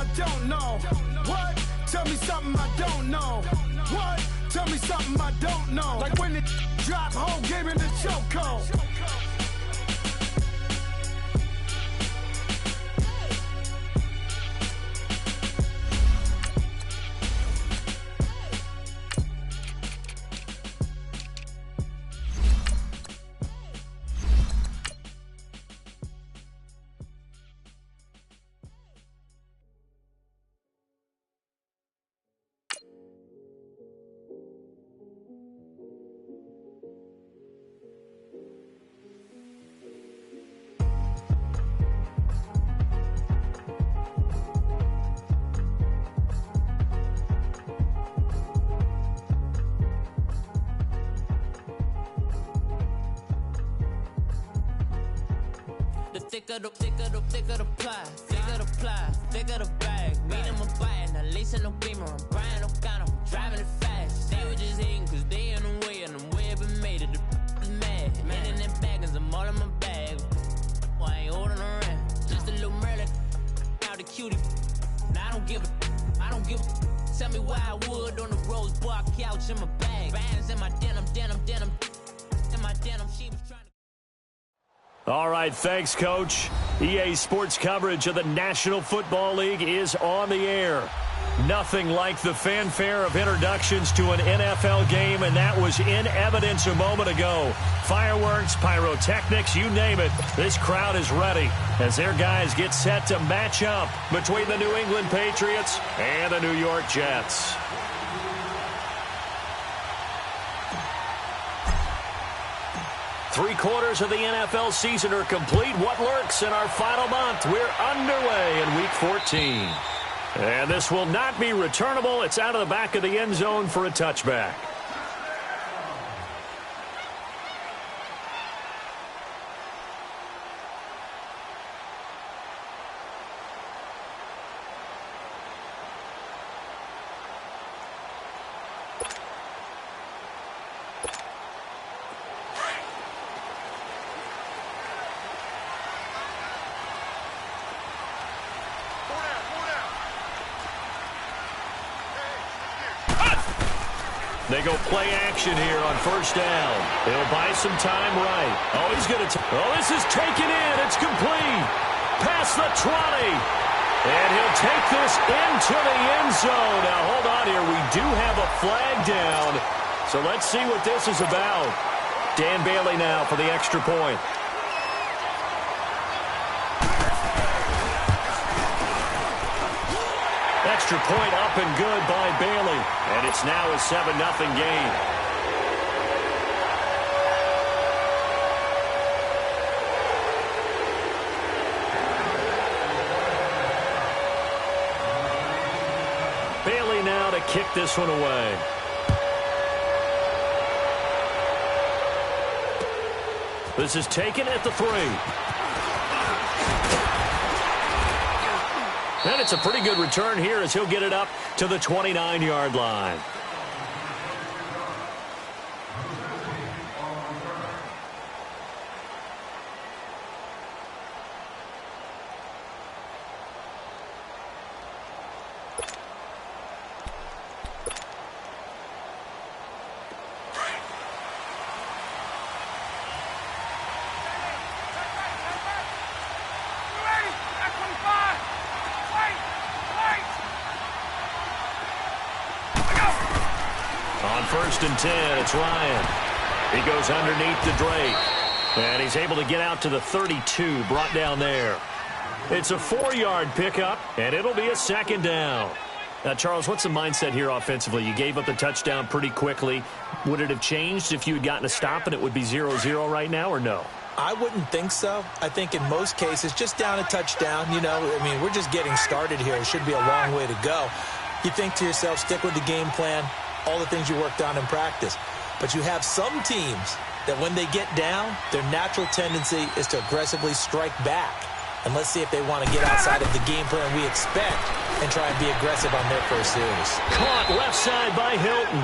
I don't know. What? Tell me something I don't know. What? Tell me something I don't know. Like when it drop, whole game in the chokehold. Thicker the pie, thicker the bag. Meet him a bite, now lace in no beamer. I'm Brian O'Connor, driving it fast. They were just hating cause they in the way, and the way I've been made it. The is mad. Man in that bag, cause I'm all in my bag. Well, I ain't holding around. Just a little Merlin, out the cutie. Now I don't give a. Tell me why I would on the rose bar couch in my bag. Bands in my denim. In my denim, she was trying to. All right, thanks, Coach. EA Sports coverage of the National Football League is on the air. Nothing like the fanfare of introductions to an NFL game, and that was in evidence a moment ago. Fireworks, pyrotechnics, you name it. This crowd is ready as their guys get set to match up between the New England Patriots and the New York Jets. Three-quarters of the NFL season are complete. What lurks in our final month? We're underway in Week 14. And this will not be returnable. It's out of the back of the end zone for a touchback. They go play action here on first down. They'll buy some time right. Oh, he's going to... this is taken in. It's complete. Past the 20. And he'll take this into the end zone. Now, hold on here. We do have a flag down. So let's see what this is about. Dan Bailey now for the extra point. Extra point up and good by Bailey. And it's now a 7-0 game. Bailey now to kick this one away. This is taken at the 3. And it's a pretty good return here as he'll get it up to the 29-yard line. On 1st and 10, it's Ryan. He goes underneath to Drake. And he's able to get out to the 32, brought down there. It's a 4-yard pickup, and it'll be a 2nd down. Now, Charles, what's the mindset here offensively? You gave up the touchdown pretty quickly. Would it have changed if you had gotten a stop and it would be 0-0 right now, or no? I wouldn't think so. I think in most cases, just down a touchdown, we're just getting started here. It should be a long way to go. You think to yourself, stick with the game plan, all the things you worked on in practice. But you have some teams that when they get down, their natural tendency is to aggressively strike back. And let's see if they want to get outside of the game plan we expect and try and be aggressive on their first series. Caught left side by Hilton.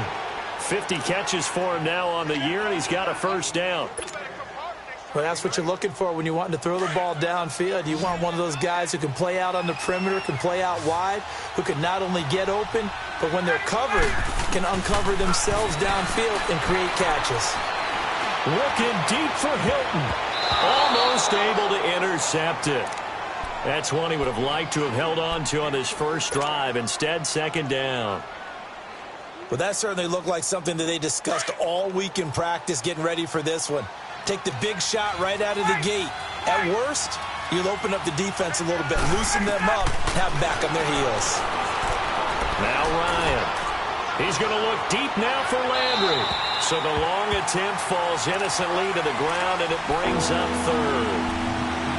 50 catches for him now on the year, and he's got a 1st down. Well, that's what you're looking for when you're wanting to throw the ball downfield. You want one of those guys who can play out on the perimeter, can play out wide, who can not only get open, but when they're covered, can uncover themselves downfield and create catches. Looking deep for Hilton. Almost able to intercept it. That's one he would have liked to have held on to on his first drive. Instead, second down. Well, that certainly looked like something that they discussed all week in practice getting ready for this one. Take the big shot right out of the gate. At worst, you'll open up the defense a little bit, loosen them up, have them back on their heels. Now Ryan. He's going to look deep now for Landry. So the long attempt falls innocently to the ground, and it brings up third.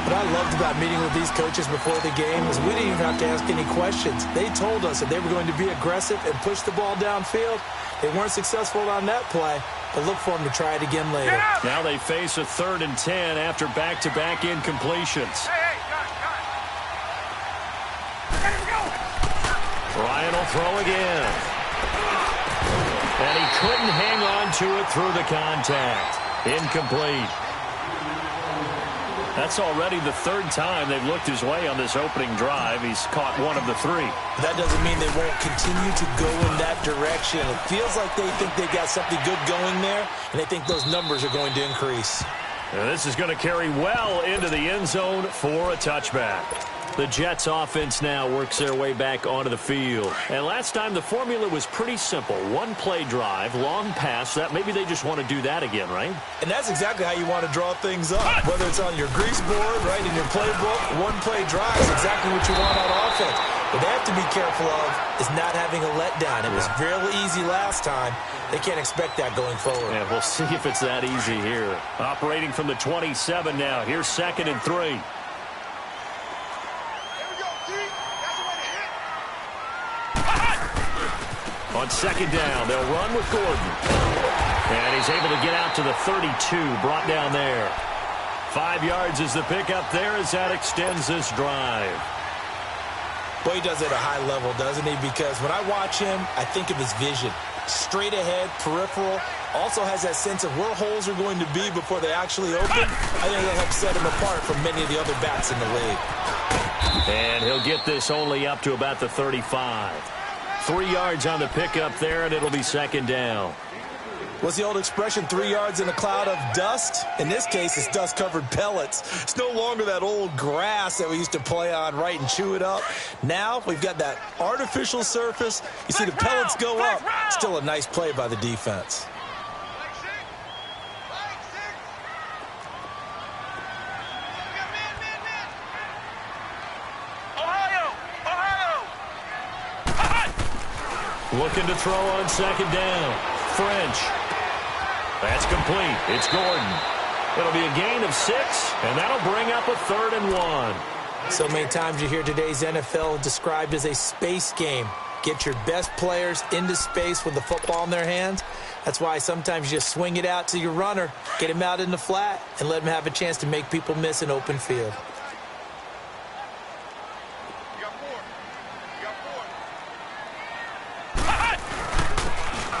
What I loved about meeting with these coaches before the game is we didn't even have to ask any questions. They told us that they were going to be aggressive and push the ball downfield. They weren't successful on that play, but look for them to try it again later. Now they face a 3rd and 10 after back-to-back incompletions. Ryan will throw again. And he couldn't hang on to it through the contact. Incomplete. That's already the 3rd time they've looked his way on this opening drive. He's caught one of the 3. That doesn't mean they won't continue to go in that direction. It feels like they think they got something good going there, and they think those numbers are going to increase. And this is going to carry well into the end zone for a touchback. The Jets offense now works their way back onto the field. And last time the formula was pretty simple. One play drive, long pass. That maybe they just want to do that again, right? And that's exactly how you want to draw things up. Whether it's on your grease board, right, in your playbook, one play drive is exactly what you want on offense. What they have to be careful of is not having a letdown. It was really easy last time. They can't expect that going forward. Yeah, we'll see if it's that easy here. Operating from the 27 now. Here's 2nd and 3. On 2nd down, they'll run with Gordon. And he's able to get out to the 32, brought down there. 5 yards is the pickup there as that extends this drive. Boy, he does it at a high level, doesn't he? Because when I watch him, I think of his vision. Straight ahead, peripheral. Also has that sense of where holes are going to be before they actually open. I think that'll help set him apart from many of the other backs in the league. And he'll get this only up to about the 35. 3 yards on the pickup there, and it'll be 2nd down. What's the old expression, 3 yards in a cloud of dust? In this case, it's dust-covered pellets. It's no longer that old grass that we used to play on, right, and chew it up. Now we've got that artificial surface. You see the pellets go up. Still a nice play by the defense. Looking to throw on 2nd down. French. That's complete. It's Gordon. It'll be a gain of 6, and that'll bring up a 3rd and 1. So many times you hear today's NFL described as a space game. Get your best players into space with the football in their hands. That's why sometimes you just swing it out to your runner, get him out in the flat, and let him have a chance to make people miss an open field.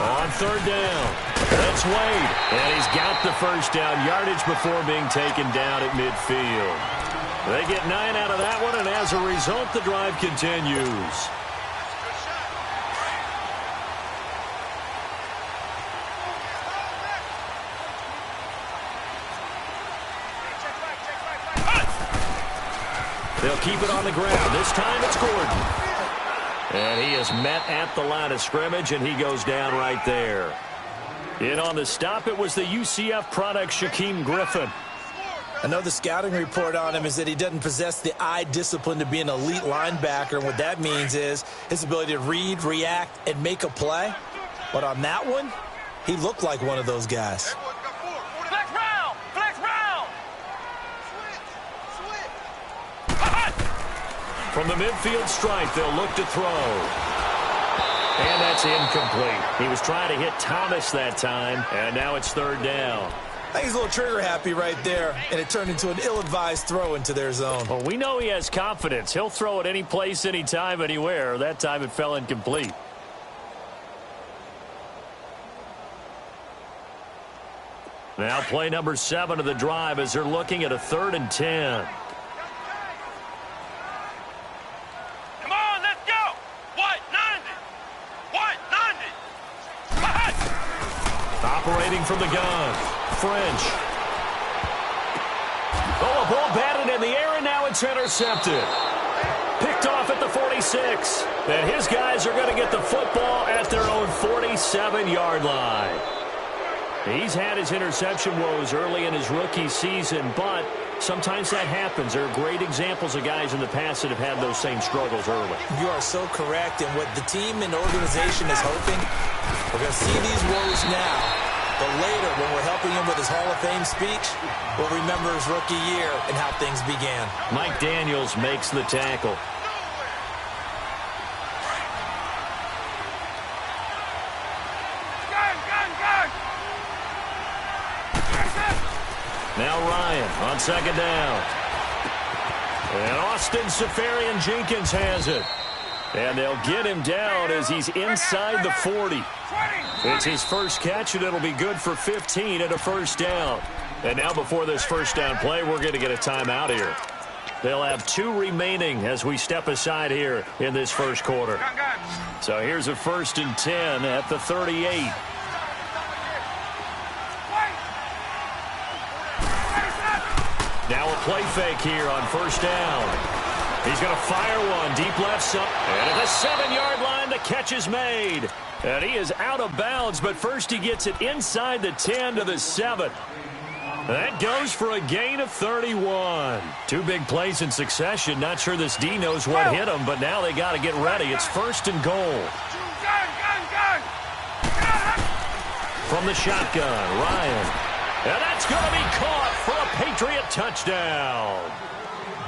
On 3rd down, that's Wade. And he's got the first down yardage before being taken down at midfield. They get 9 out of that one, and as a result, the drive continues. They'll keep it on the ground. This time it's Gordon. And he is met at the line of scrimmage, and he goes down right there. In on the stop, it was the UCF product, Shaquem Griffin. Another scouting report on him is that he doesn't possess the eye discipline to be an elite linebacker. And what that means is his ability to read, react, and make a play. But on that one, he looked like one of those guys. From the midfield stripe, they'll look to throw. And that's incomplete. He was trying to hit Thomas that time, and now it's 3rd down. I think he's a little trigger happy right there, and it turned into an ill-advised throw into their zone. Well, we know he has confidence. He'll throw it any place, anytime, anywhere. That time it fell incomplete. Now play number 7 of the drive as they're looking at a 3rd and 10. Come on, let's go. What? 90. What? 90. Operating from the gun. French. Oh, a ball batted in the air, and now it's intercepted. Picked off at the 46. And his guys are going to get the football at their own 47-yard line. He's had his interception woes early in his rookie season, but sometimes that happens. There are great examples of guys in the past that have had those same struggles early. You are so correct, and what the team and organization is hoping, we're going to see these woes now, but later when we're helping him with his Hall of Fame speech, we'll remember his rookie year and how things began. Mike Daniels makes the tackle. Now Ryan on 2nd down. And Austin Seferian-Jenkins has it. And they'll get him down as he's inside the 40. It's his first catch, and it'll be good for 15 and a first down. And now before this first down play, we're going to get a timeout here. They'll have 2 remaining as we step aside here in this first quarter. So here's a 1st and 10 at the 38. Now a play fake here on 1st down. He's going to fire one deep left side. And at the 7-yard line, the catch is made. And he is out of bounds, but first he gets it inside the 10 to the 7. That goes for a gain of 31. 2 big plays in succession. Not sure this D knows what hit him, but now they got to get ready. It's 1st and goal. From the shotgun, Ryan. And that's going to be caught for a Patriot touchdown.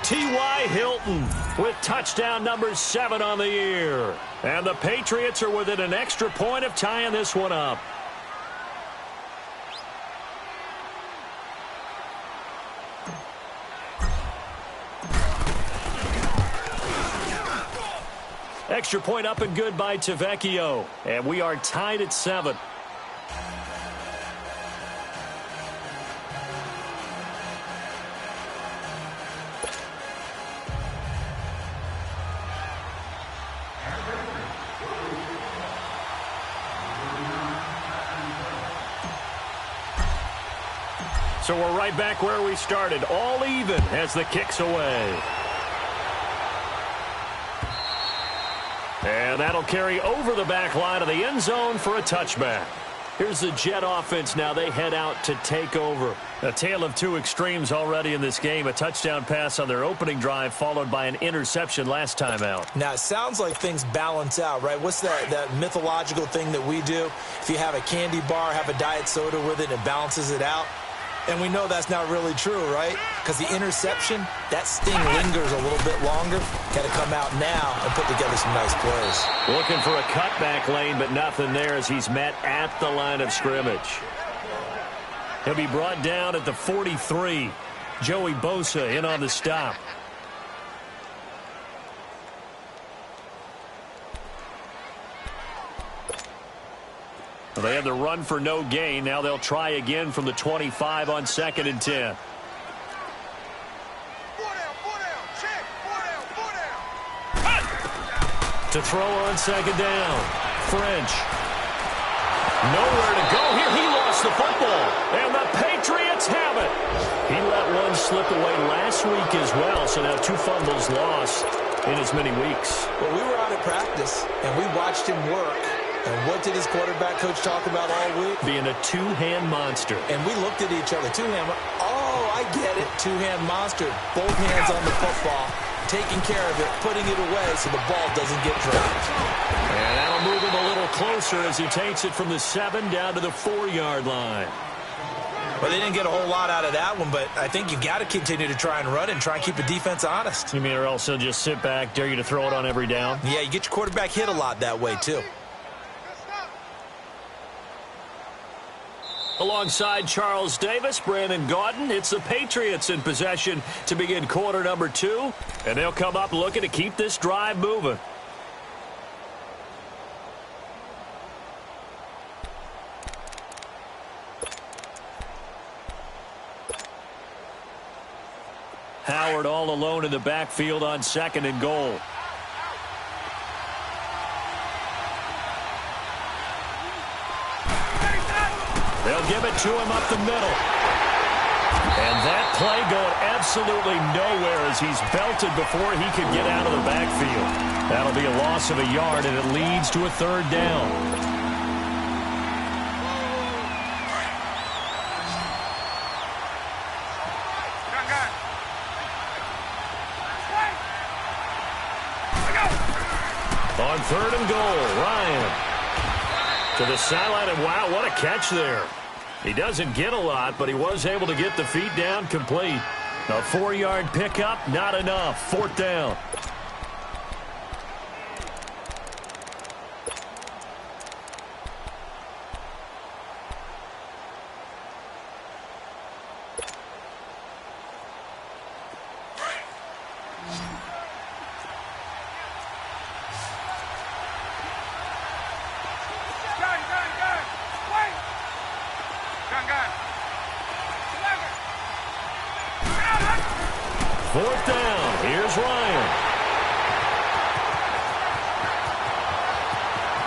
T.Y. Hilton with touchdown number 7 on the year. And the Patriots are within an extra point of tying this one up. Extra point up and good by Tavecchio. And we are tied at 7. So we're right back where we started, all even as the kick's away. And that'll carry over the back line of the end zone for a touchback. Here's the Jet offense now. They head out to take over. A tale of 2 extremes already in this game. A touchdown pass on their opening drive followed by an interception last time out. Now, it sounds like things balance out, right? What's that mythological thing that we do? If you have a candy bar, have a diet soda with it, it balances it out. And we know that's not really true, right? Because the interception, that sting lingers a little bit longer. Got to come out now and put together some nice plays. Looking for a cutback lane, but nothing there as he's met at the line of scrimmage. He'll be brought down at the 43. Joey Bosa in on the stop. Well, they had the run for no gain. Now they'll try again from the 25 on 2nd and 10. To throw on 2nd down. French. Nowhere to go here. He lost the football. And the Patriots have it. He let one slip away last week as well. So now 2 fumbles lost in as many weeks. Well, we were out at practice, and we watched him work. And what did his quarterback coach talk about all week? Being a 2-hand monster. And we looked at each other. 2-hand. Oh, I get it. 2-hand monster. Both hands on the football. Taking care of it. Putting it away so the ball doesn't get dropped. And that'll move him a little closer as he takes it from the 7 down to the 4-yard line. Well, they didn't get a whole lot out of that one, but I think you've got to continue to try and run and try and keep the defense honest. You mean or else they'll just sit back, dare you to throw it on every down? Yeah, you get your quarterback hit a lot that way, too. Alongside Charles Davis, Brandon Gaudin, it's the Patriots in possession to begin quarter number 2. And they'll come up looking to keep this drive moving. Howard all alone in the backfield on 2nd and goal. They'll give it to him up the middle. And that play going absolutely nowhere as he's belted before he could get out of the backfield. That'll be a loss of a yard, and it leads to a 3rd down. On 3rd and goal, Ryan to the sideline, and wow, what a catch there. He doesn't get a lot, but he was able to get the feet down complete. A 4-yard pickup, not enough. 4th down. Fourth down. Here's Ryan.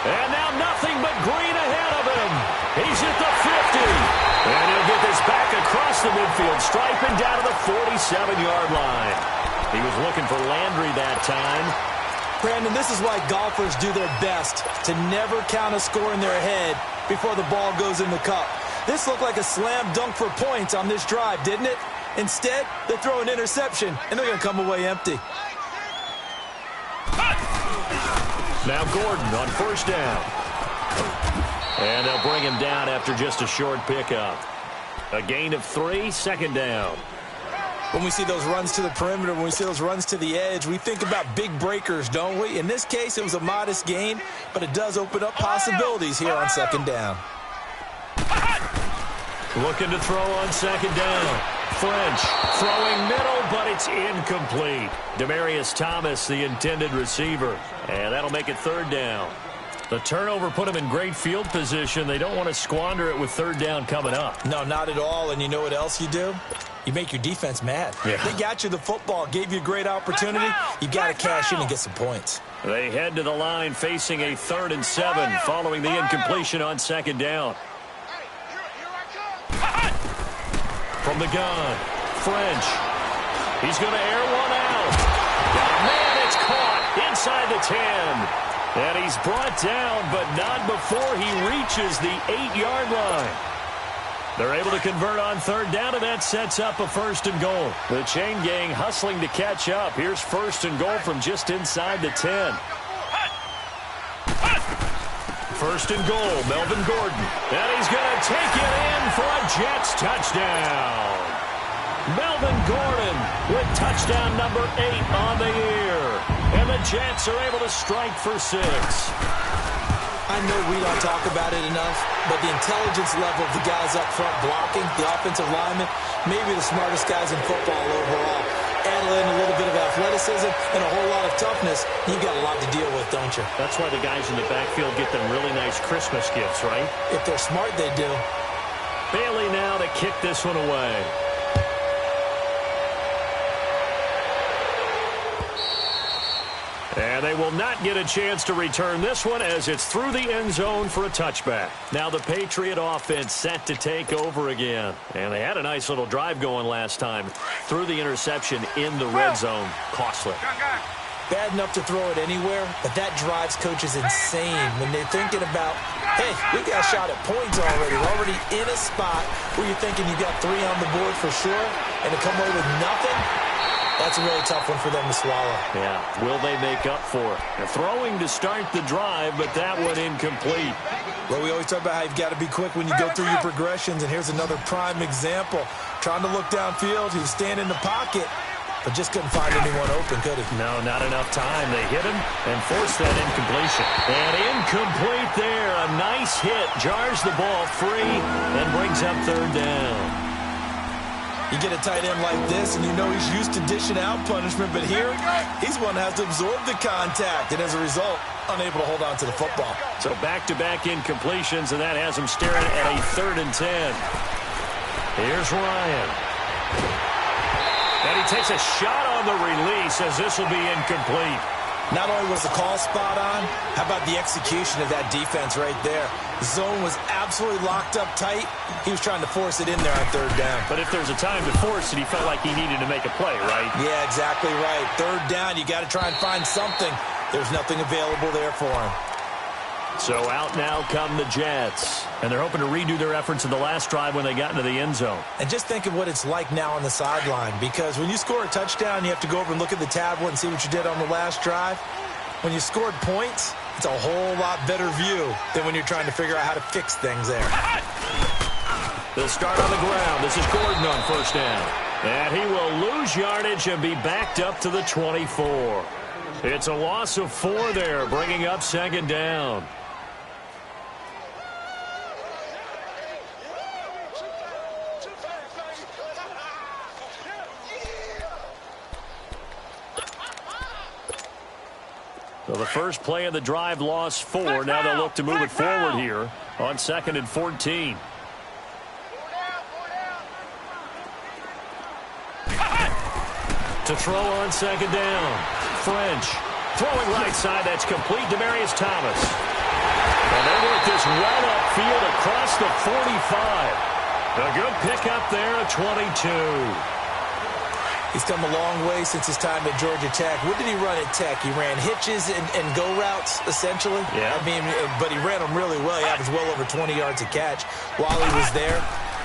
And now nothing but green ahead of him. He's at the 50. And he'll get this back across the midfield stripe and down to the 47-yard line. He was looking for Landry that time. Brandon, this is why golfers do their best to never count a score in their head before the ball goes in the cup. This looked like a slam dunk for points on this drive, didn't it? Instead, they throw an interception, and they're going to come away empty. Now Gordon on 1st down. And they'll bring him down after just a short pickup. A gain of 3, 2nd down. When we see those runs to the perimeter, when we see those runs to the edge, we think about big breakers, don't we? In this case, it was a modest gain, but it does open up possibilities here on 2nd down. Looking to throw on 2nd down. French throwing middle, but it's incomplete. Demaryius Thomas, the intended receiver. And that'll make it 3rd down. The turnover put them in great field position. They don't want to squander it with 3rd down coming up. No, not at all. And you know what else you do? You make your defense mad. Yeah. They got you the football, gave you a great opportunity. You got to cash in and get some points. They head to the line facing a 3rd and 7 following the incompletion on 2nd down. From the gun, French. He's going to air one out. Oh, man, it's caught inside the 10. And he's brought down, but not before he reaches the 8-yard line. They're able to convert on 3rd down, and that sets up a 1st and goal. The chain gang hustling to catch up. Here's 1st and goal from just inside the 10. 1st and goal, Melvin Gordon. And he's going to take it in for a Jets touchdown. Melvin Gordon with touchdown number 8 on the year. And the Jets are able to strike for 6. I know we don't talk about it enough, but the intelligence level of the guys up front blocking, the offensive linemen, maybe the smartest guys in football overall. Add in a little bit of athleticism and a whole lot of toughness, you've got a lot to deal with, don't you? That's why the guys in the backfield get them really nice Christmas gifts, right? If they're smart, they do. Bailey now to kick this one away. And they will not get a chance to return this one as it's through the end zone for a touchback. Now the Patriot offense set to take over again. And they had a nice little drive going last time. Through the interception in the red zone. Costly. Bad enough to throw it anywhere, but that drives coaches insane when they're thinking about, hey, we got a shot at points already. We're already in a spot where you're thinking you got 3 on the board for sure, and to come away with nothing, that's a really tough one for them to swallow. Yeah, will they make up for it? They're throwing to start the drive, but that one incomplete. Well, we always talk about how you've got to be quick when you go through your progressions, and here's another prime example. Trying to look downfield, he was standing in the pocket, but just couldn't find anyone open, could he? No, not enough time. They hit him and forced that incompletion. And incomplete there. A nice hit. Jars the ball free and brings up 3rd down. You get a tight end like this, and you know he's used to dishing out punishment, but here, he's one that has to absorb the contact, and as a result, unable to hold on to the football. So back-to-back incompletions, and that has him staring at a 3rd and 10. Here's Ryan. And he takes a shot on the release as this will be incomplete. Not only was the call spot on, how about the execution of that defense right there? The zone was absolutely locked up tight. He was trying to force it in there on third down. But if there's a time to force it, he felt like he needed to make a play, right? Yeah, exactly right. Third down, you got to try and find something. There's nothing available there for him. So out now come the Jets. And they're hoping to redo their efforts in the last drive when they got into the end zone. And just think of what it's like now on the sideline. Because when you score a touchdown, you have to go over and look at the tablet and see what you did on the last drive. When you scored points, it's a whole lot better view than when you're trying to figure out how to fix things there. They'll start on the ground. This is Gordon on first down. And he will lose yardage and be backed up to the 24. It's a loss of 4 there, bringing up second down. So the first play of the drive lost 4. Now they'll look to move it forward here on 2nd and 14. To throw on second down. French throwing right side. That's complete. Demaryius Thomas. And they work this well upfield across the 45. A good pickup there at 22. He's come a long way since his time at Georgia Tech. What did he run at Tech? He ran hitches and go routes, essentially. Yeah. I mean, but he ran them really well. He averaged well over 20 yards a catch while he was there.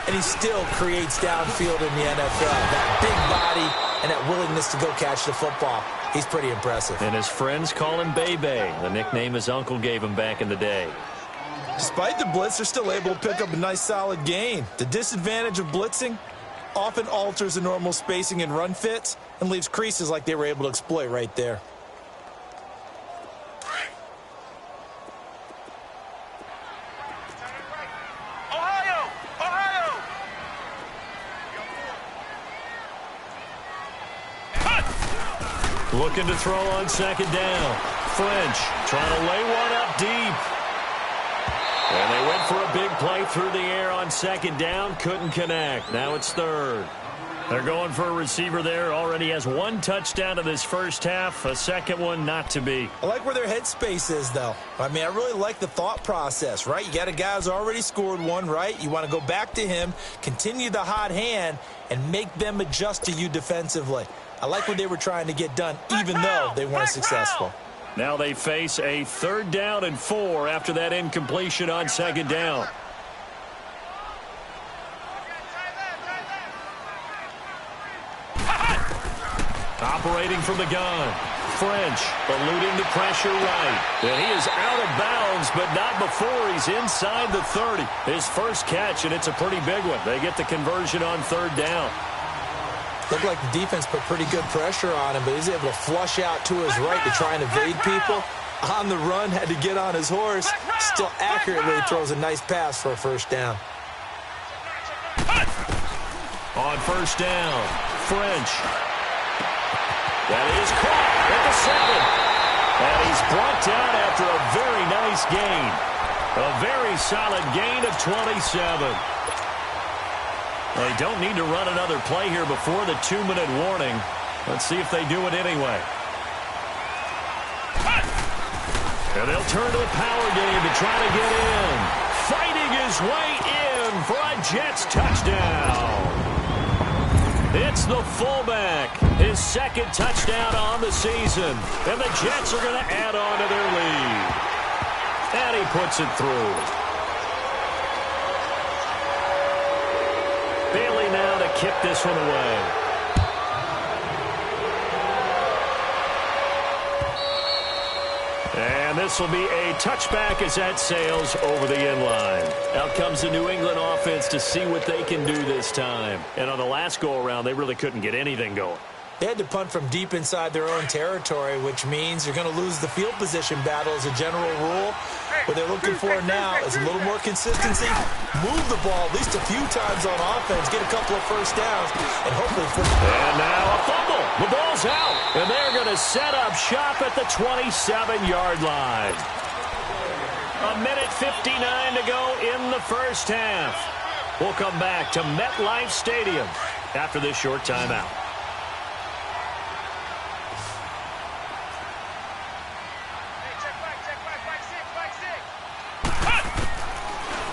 And he still creates downfield in the NFL. That big body and that willingness to go catch the football. He's pretty impressive. And his friends call him Bebe, the nickname his uncle gave him back in the day. Despite the blitz, they're still able to pick up a nice, solid gain. The disadvantage of blitzing often alters the normal spacing and run fits and leaves creases like they were able to exploit right there. Looking to throw on second down. French trying to lay one up deep. And they went for a big play through the air on second down. Couldn't connect. Now it's third. They're going for a receiver there. Already has 1 touchdown in this first half. A second one not to be. I like where their headspace is, though. I mean, I really like the thought process, right? You got a guy who's already scored 1, right? You want to go back to him, continue the hot hand, and make them adjust to you defensively. I like what they were trying to get done, even though they weren't successful. Now they face a 3rd down and 4 after that incompletion on second down. Operating from the gun. French eluding the pressure right. And he is out of bounds, but not before he's inside the 30. His first catch, and it's a pretty big one. They get the conversion on 3rd down. Looked like the defense put pretty good pressure on him, but he's able to flush out to his right to try and evade people. On the run, had to get on his horse. Still accurately throws a nice pass for a first down. On first down, French. That is caught at the 7. And he's brought down after a very nice gain. A very solid gain of 27. They don't need to run another play here before the 2-minute warning. Let's see if they do it anyway. And they'll turn to the power game to try to get in. Fighting his way in for a Jets touchdown. It's the fullback. His 2nd touchdown on the season. And the Jets are going to add on to their lead. And he puts it through. Bailey now to kick this one away. And this will be a touchback as that sails over the end line. Out comes the New England offense to see what they can do this time. And on the last go-around, they really couldn't get anything going. They had to punt from deep inside their own territory, which means you're going to lose the field position battle as a general rule. What they're looking for now is a little more consistency, move the ball at least a few times on offense, get a couple of first downs, and hopefully... And now a fumble. The ball's out. And they're going to set up shop at the 27-yard line. 1:59 to go in the first half. We'll come back to MetLife Stadium after this short timeout.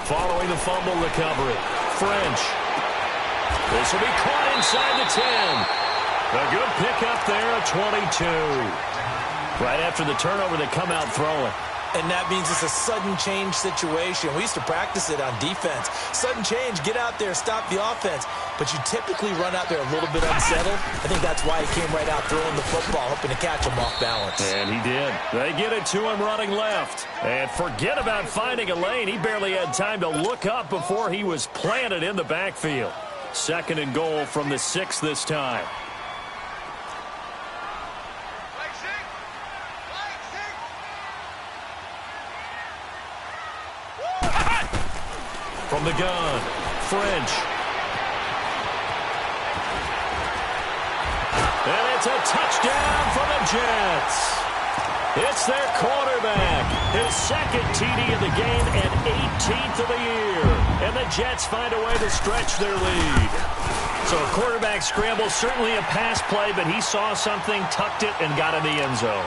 Following the fumble recovery, French. This will be caught inside the 10. A good pickup there, a 22. Right after the turnover, they come out throwing. And that means it's a sudden change situation. We used to practice it on defense. Sudden change, get out there, stop the offense. But you typically run out there a little bit unsettled. I think that's why he came right out throwing the football, hoping to catch him off balance. And he did. They get it to him running left. And forget about finding a lane. He barely had time to look up before he was planted in the backfield. 2nd and goal from the 6 this time. From the gun, French. And it's a touchdown for the Jets. It's their quarterback. His 2nd TD of the game and 18th of the year. And the Jets find a way to stretch their lead. So a quarterback scramble, certainly a pass play, but he saw something, tucked it, and got in the end zone.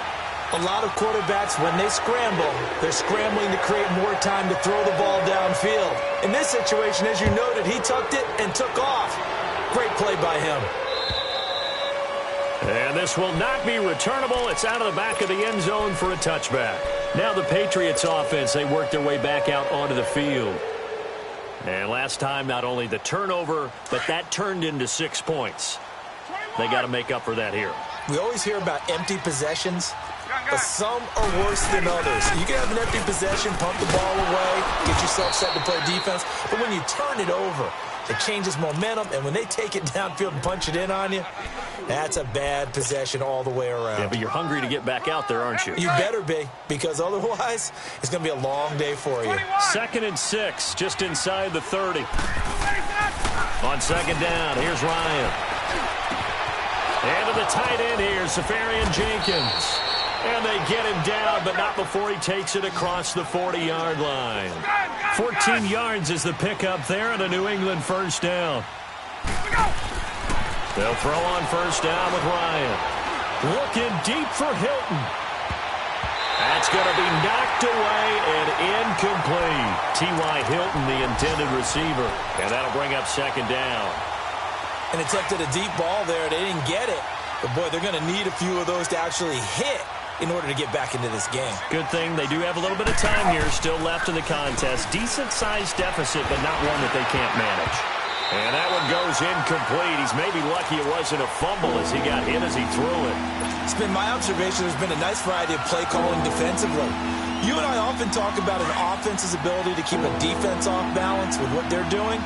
A lot of quarterbacks, when they scramble, they're scrambling to create more time to throw the ball downfield. In this situation, as you noted, he tucked it and took off. Great play by him. And this will not be returnable. It's out of the back of the end zone for a touchback. Now the Patriots offense, they work their way back out onto the field. And last time, not only the turnover, but that turned into 6 points. They got to make up for that here. We always hear about empty possessions, but some are worse than others. You can have an empty possession, pump the ball away, get yourself set to play defense, but when you turn it over, it changes momentum, and when they take it downfield and punch it in on you, that's a bad possession all the way around. Yeah, but you're hungry to get back out there, aren't you? You better be, because otherwise, it's going to be a long day for you. 2nd and 6, just inside the 30. On 2nd down, here's Ryan. And to the tight end here, Safarian Jenkins. And they get him down, but not before he takes it across the 40-yard line. 14 yards is the pickup there and a New England 1st down. They'll throw on 1st down with Ryan. Looking deep for Hilton. That's going to be knocked away and incomplete. T.Y. Hilton, the intended receiver. And that'll bring up 2nd down. And attempted a deep ball there. They didn't get it. But, boy, they're going to need a few of those to actually hit in order to get back into this game. Good thing they do have a little bit of time here still left in the contest. Decent-sized deficit, but not one that they can't manage. And that one goes incomplete. He's maybe lucky it wasn't a fumble as he got hit as he threw it. It's been my observation there's been a nice variety of play calling defensively. You and I often talk about an offense's ability to keep a defense off balance with what they're doing.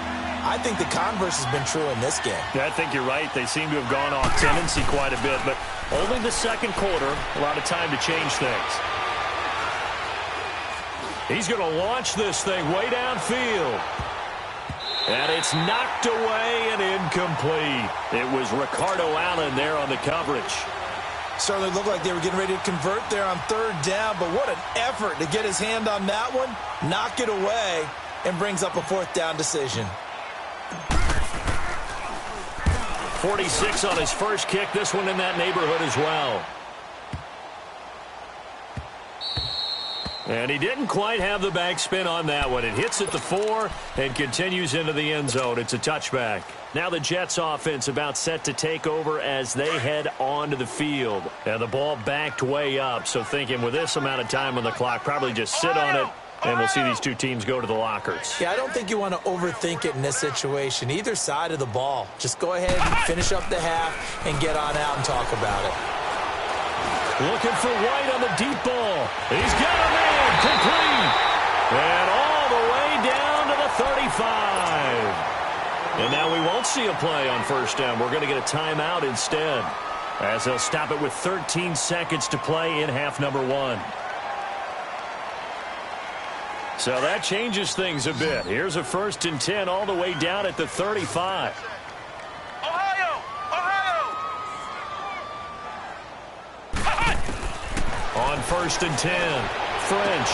I think the converse has been true in this game. Yeah, I think you're right. They seem to have gone off tendency quite a bit, but only the 2nd quarter, a lot of time to change things. He's going to launch this thing way downfield. And it's knocked away and incomplete. It was Ricardo Allen there on the coverage. Certainly looked like they were getting ready to convert there on 3rd down, but what an effort to get his hand on that one, knock it away, and brings up a 4th down decision. 46 on his first kick. This one in that neighborhood as well. And he didn't quite have the backspin on that one. It hits at the 4 and continues into the end zone. It's a touchback. Now the Jets offense about set to take over as they head onto the field. And the ball backed way up, so thinking with this amount of time on the clock, probably just sit on it, and we'll see these two teams go to the lockers. Yeah, I don't think you want to overthink it in this situation. Either side of the ball. Just go ahead and finish up the half and get on out and talk about it. Looking for White on the deep ball. He's got a man complete. And all the way down to the 35. And now we won't see a play on 1st down. We're going to get a timeout instead, as they'll stop it with 13 seconds to play in half number 1. So that changes things a bit. Here's a 1st and 10 all the way down at the 35. On 1st and 10, French.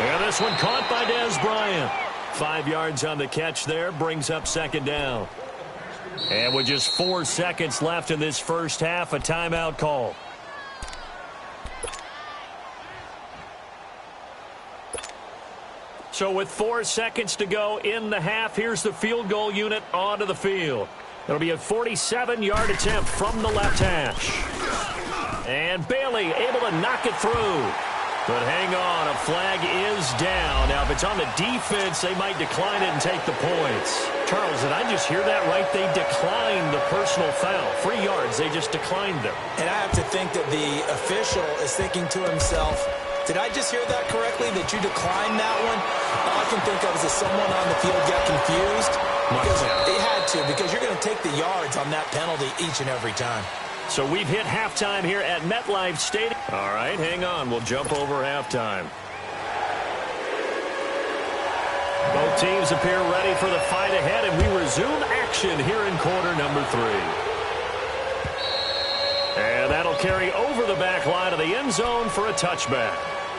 And this one caught by Dez Bryant. 5 yards on the catch there, brings up 2nd down. And with just 4 seconds left in this first half, a timeout call. So with 4 seconds to go in the half, here's the field goal unit onto the field. It'll be a 47-yard attempt from the left hash. And Bailey able to knock it through. But hang on, a flag is down. Now, if it's on the defense, they might decline it and take the points. Charles, did I just hear that right? They declined the personal foul. 3 yards, they just declined them. And I have to think that the official is thinking to himself, did I just hear that correctly, that you declined that one? All I can think of is that someone on the field got confused. Because they had to, because you're going to take the yards on that penalty each and every time. So we've hit halftime here at MetLife Stadium. All right, hang on. We'll jump over halftime. Both teams appear ready for the fight ahead, and we resume action here in quarter number 3. And that'll carry over the back line of the end zone for a touchback.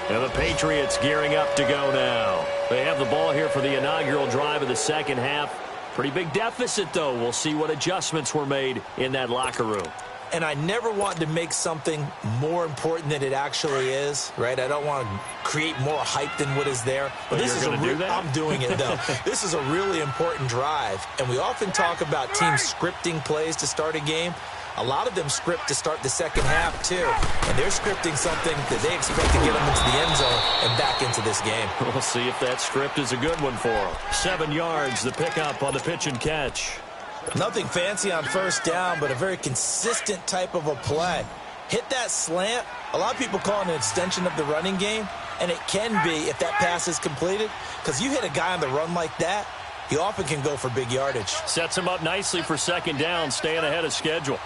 And the Patriots gearing up to go now. They have the ball here for the inaugural drive of the second half. Pretty big deficit, though. We'll see what adjustments were made in that locker room. And I never want to make something more important than it actually is, right? I don't want to create more hype than what is there. But this is do that? I'm doing it, though. This is a really important drive. And we often talk about teams scripting plays to start a game. A lot of them script to start the second half, too. And they're scripting something that they expect to get them into the end zone and back into this game. We'll see if that script is a good one for them. 7 yards, the pickup on the pitch and catch. Nothing fancy on first down, but a very consistent type of a play. Hit that slant. A lot of people call it an extension of the running game, and it can be if that pass is completed, because you hit a guy on the run like that, he often can go for big yardage. Sets him up nicely for second down, staying ahead of schedule.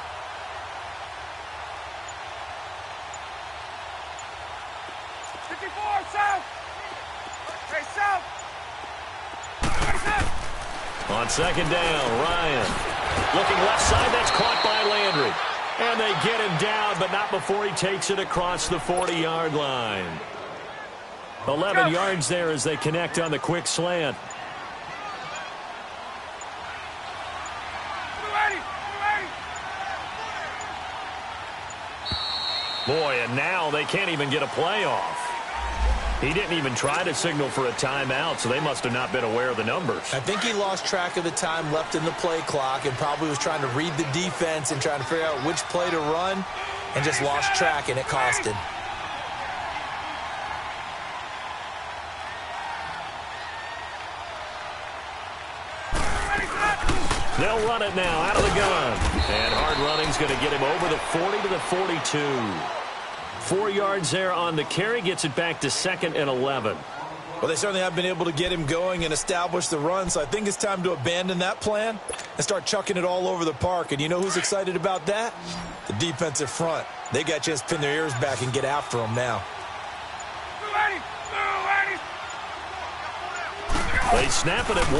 On second down, Ryan. Looking left side, that's caught by Landry. And they get him down, but not before he takes it across the 40-yard line. 11 yards there as they connect on the quick slant. Boy, and now they can't even get a play off. He didn't even try to signal for a timeout, so they must have not been aware of the numbers. I think he lost track of the time left in the play clock and probably was trying to read the defense and trying to figure out which play to run and just lost track, and it cost him. They'll run it now out of the gun. And hard running's going to get him over the 40 to the 42. 4 yards there on the carry, gets it back to 2nd and 11. Well, they certainly have been able to get him going and establish the run, so I think it's time to abandon that plan and start chucking it all over the park. And you know who's excited about that? The defensive front. They got a chance to pin their ears back and get after him now. They snap it at 1.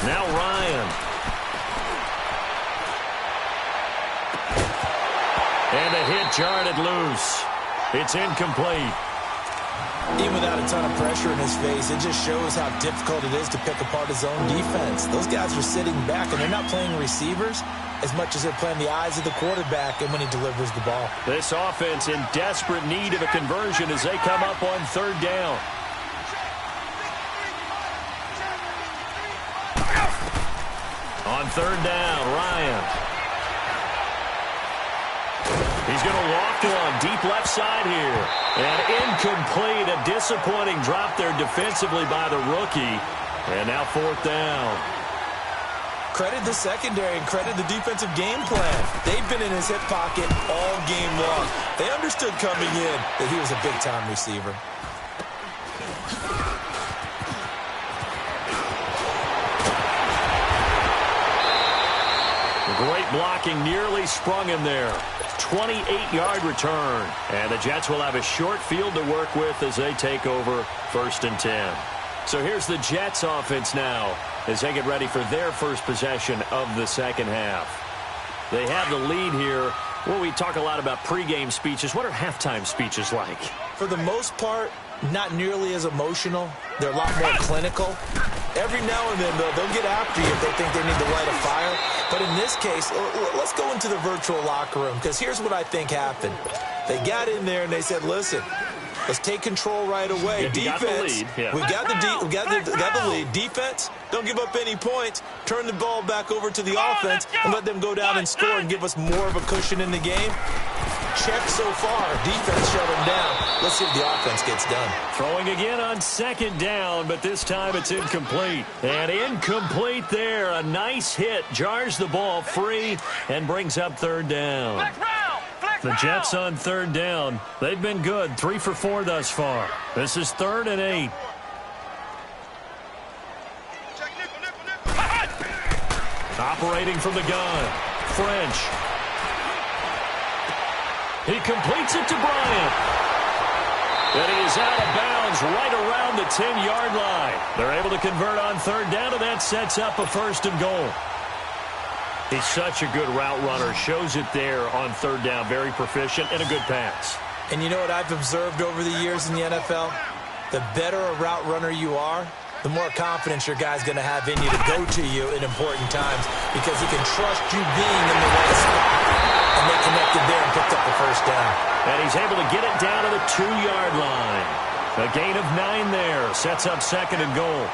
Now Ryan. And a hit jarred it loose. It's incomplete. Even without a ton of pressure in his face, it just shows how difficult it is to pick apart his own defense. Those guys are sitting back, and they're not playing receivers as much as they're playing the eyes of the quarterback and when he delivers the ball. This offense in desperate need of a conversion as they come up on 3rd down. On 3rd down, Ryan. He's going to walk to on deep left side here. And incomplete. A disappointing drop there defensively by the rookie. And now 4th down. Credit the secondary and credit the defensive game plan. They've been in his hip pocket all game long. They understood coming in that he was a big-time receiver. Great blocking, nearly sprung him there. 28-yard return. And the Jets will have a short field to work with as they take over 1st and 10. So here's the Jets offense now as they get ready for their first possession of the second half. They have the lead here. Well, we talk a lot about pregame speeches. What are halftime speeches like? For the most part, not nearly as emotional. They're a lot more clinical. Every now and then, though, they'll get after you if they think they need to light a fire. But in this case, let's go into the virtual locker room, because here's what I think happened. They got in there and they said, listen, Let's take control right away. Yeah, Defense, got the lead. Yeah. we got the lead. Defense, don't give up any points. Turn the ball back over to the offense and let them go down and score and give us more of a cushion in the game. Check so far. Defense shut them down. Let's see if the offense gets done. Throwing again on second down, but this time it's incomplete. And incomplete there. A nice hit. Jars the ball free and brings up third down. The Jets on third down. They've been good. 3 for 4 thus far. This is 3rd and 8. Operating from the gun. French. He completes it to Bryant. And he is out of bounds right around the 10-yard line. They're able to convert on third down, and that sets up a 1st and goal. He's such a good route runner. Shows it there on third down. Very proficient and a good pass. And you know what I've observed over the years in the NFL? The better a route runner you are, the more confidence your guy's going to have in you to go to you in important times because he can trust you being in the right spot. And they connected there and picked up the 1st down. And he's able to get it down to the 2-yard line. A gain of 9 there. Sets up 2nd and goal.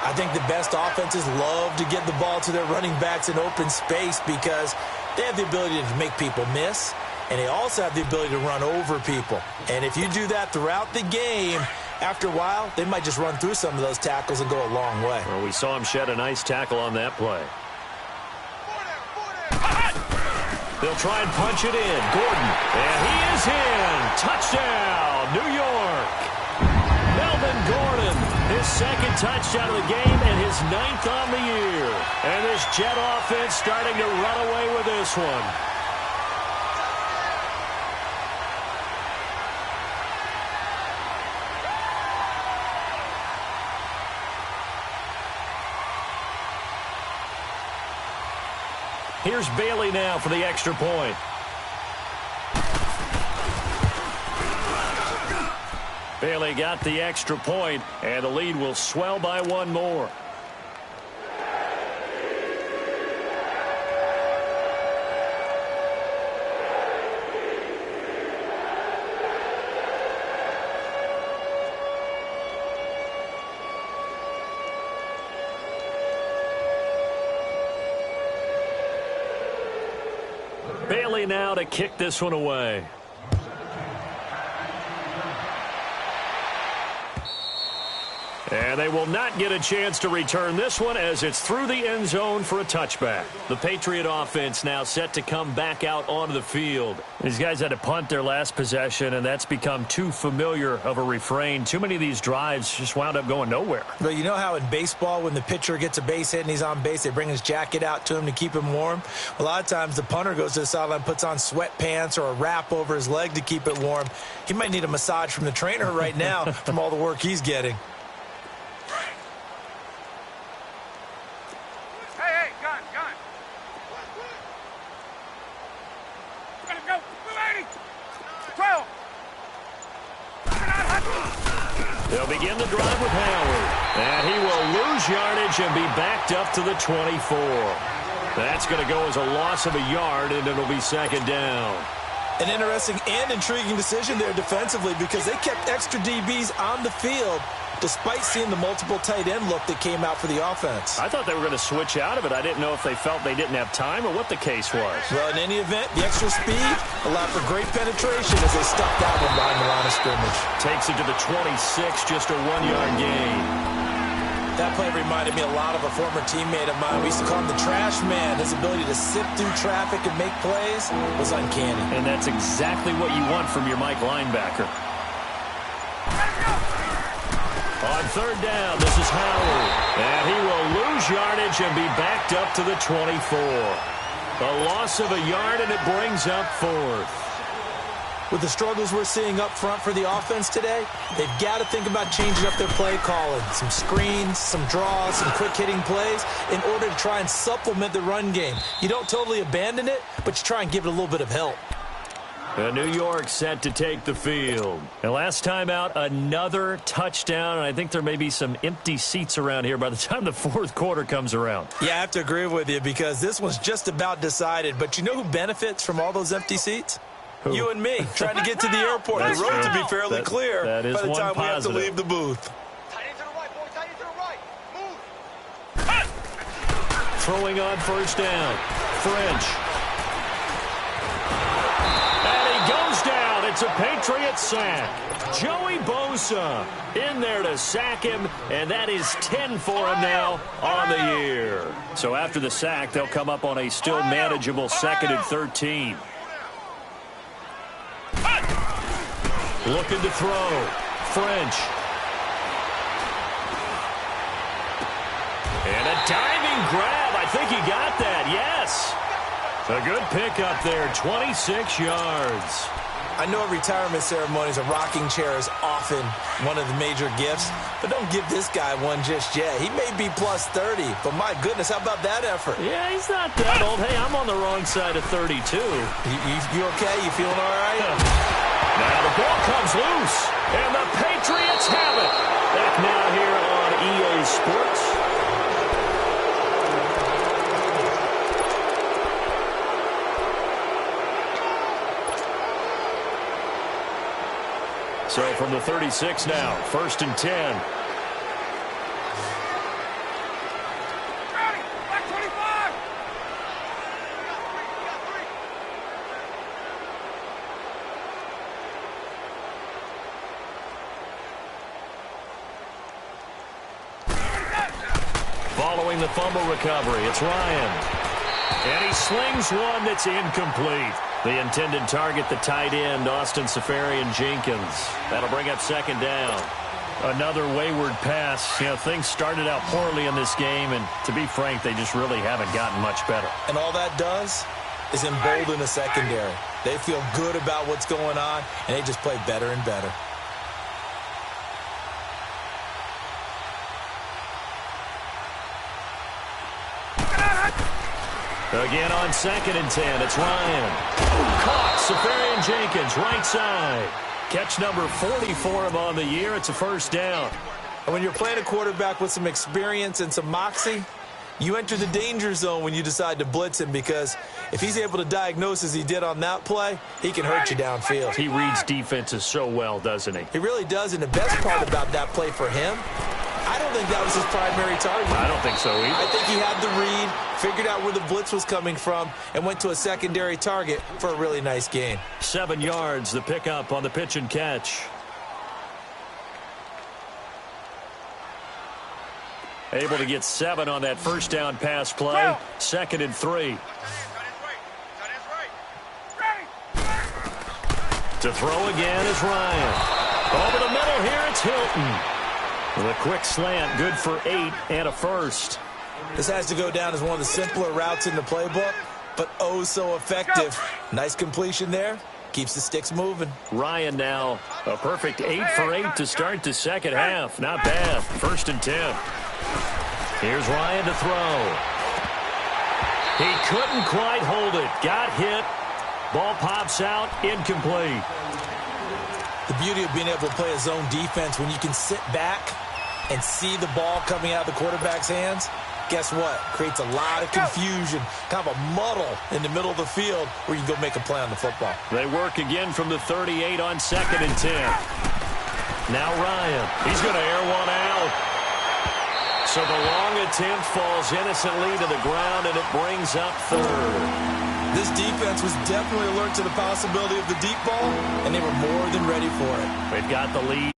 I think the best offenses love to get the ball to their running backs in open space because they have the ability to make people miss, and they also have the ability to run over people. And if you do that throughout the game, after a while, they might just run through some of those tackles and go a long way. Well, we saw him shed a nice tackle on that play. They'll try and punch it in. Gordon. And he is in. Touchdown, New York. Melvin Gordon, his 2nd touchdown of the game and his 9th on the year. And this Jet offense starting to run away with this one. Here's Bailey now for the extra point. Bailey got the extra point, and the lead will swell by 1 more. Bailey now to kick this one away. And they will not get a chance to return this one as it's through the end zone for a touchback. The Patriot offense now set to come back out onto the field. These guys had to punt their last possession, and that's become too familiar of a refrain. Too many of these drives just wound up going nowhere. But you know how in baseball when the pitcher gets a base hit and he's on base, they bring his jacket out to him to keep him warm? A lot of times the punter goes to the sideline, puts on sweatpants or a wrap over his leg to keep it warm. He might need a massage from the trainer right now from all the work he's getting. They'll begin the drive with Howard. And he will lose yardage and be backed up to the 24. That's going to go as a loss of a yard, and it'll be 2nd down. An interesting and intriguing decision there defensively because they kept extra DBs on the field despite seeing the multiple tight end look that came out for the offense. I thought they were going to switch out of it. I didn't know if they felt they didn't have time or what the case was. Well, in any event, the extra speed allowed for great penetration as they stuffed that one behind the line of scrimmage. Takes it to the 26, just a 1-yard gain. That play reminded me a lot of a former teammate of mine. We used to call him the trash man. His ability to sift through traffic and make plays was uncanny. And that's exactly what you want from your Mike linebacker. On third down, this is Howard. And he will lose yardage and be backed up to the 24. A loss of a yard, and it brings up 4th. With the struggles we're seeing up front for the offense today, they've got to think about changing up their play calling. Some screens, some draws, some quick-hitting plays in order to try and supplement the run game. You don't totally abandon it, but you try and give it a little bit of help. And New York set to take the field. And last time out, another touchdown. And I think there may be some empty seats around here by the time the 4th quarter comes around. Yeah, I have to agree with you because this one's just about decided. But you know who benefits from all those empty seats? Who? You and me, trying to get to the airport. That's the road true. to be fairly clear that is by the one time we have to positive. leave the booth. Tight end to the right, boy. Tight end to the right. Move. Throwing on first down. French. And he goes down. It's a Patriot sack. Joey Bosa in there to sack him, and that is 10 for him now on the year. So after the sack, they'll come up on a still manageable 2nd and 13. Looking to throw. French. And a diving grab. I think he got that. Yes. A good pickup there. 26 yards. I know at retirement ceremonies, a rocking chair is often one of the major gifts, but don't give this guy one just yet. He may be plus 30, but my goodness, how about that effort? Yeah, he's not that old. Hey, I'm on the wrong side of 32. You okay? You feeling all right? Now the ball comes loose, and the Patriots have it. Back now here on EA Sports. So from the 36 now, 1st and 10. Back 25. Following the fumble recovery, it's Ryan. And he slings one that's incomplete. The intended target, the tight end, Austin Seferian-Jenkins. That'll bring up 2nd down. Another wayward pass. You know, things started out poorly in this game, and to be frank, they just really haven't gotten much better. And all that does is embolden the secondary. They feel good about what's going on, and they just play better and better. Again on 2nd and 10, it's Ryan. Caught, Seferian-Jenkins, right side. Catch number 40 for him on the year. It's a 1st down. And when you're playing a quarterback with some experience and some moxie, you enter the danger zone when you decide to blitz him, because if he's able to diagnose as he did on that play, he can hurt you downfield. He reads defenses so well, doesn't he? He really does, and the best part about that play for him, I don't think that was his primary target. I don't think so either. I think he had the read, figured out where the blitz was coming from, and went to a secondary target for a really nice gain. 7 yards, the pickup on the pitch and catch. Able to get 7 on that 1st down pass play. 2nd and 3. To throw again is Ryan. Over the middle here, it's Hilton. With a quick slant, good for 8 and a 1st. This has to go down as one of the simpler routes in the playbook, but oh so effective. Nice completion there. Keeps the sticks moving. Ryan now a perfect 8 for 8 to start the 2nd half. Not bad. 1st and 10. Here's Ryan to throw. He couldn't quite hold it. Got hit. Ball pops out. Incomplete. The beauty of being able to play a zone defense when you can sit back and see the ball coming out of the quarterback's hands, guess what? Creates a lot of confusion, kind of a muddle in the middle of the field where you can go make a play on the football. They work again from the 38 on 2nd and 10. Now Ryan. He's going to air one out. So the long attempt falls innocently to the ground, and it brings up 3rd. This defense was definitely alert to the possibility of the deep ball, and they were more than ready for it. They've got the lead.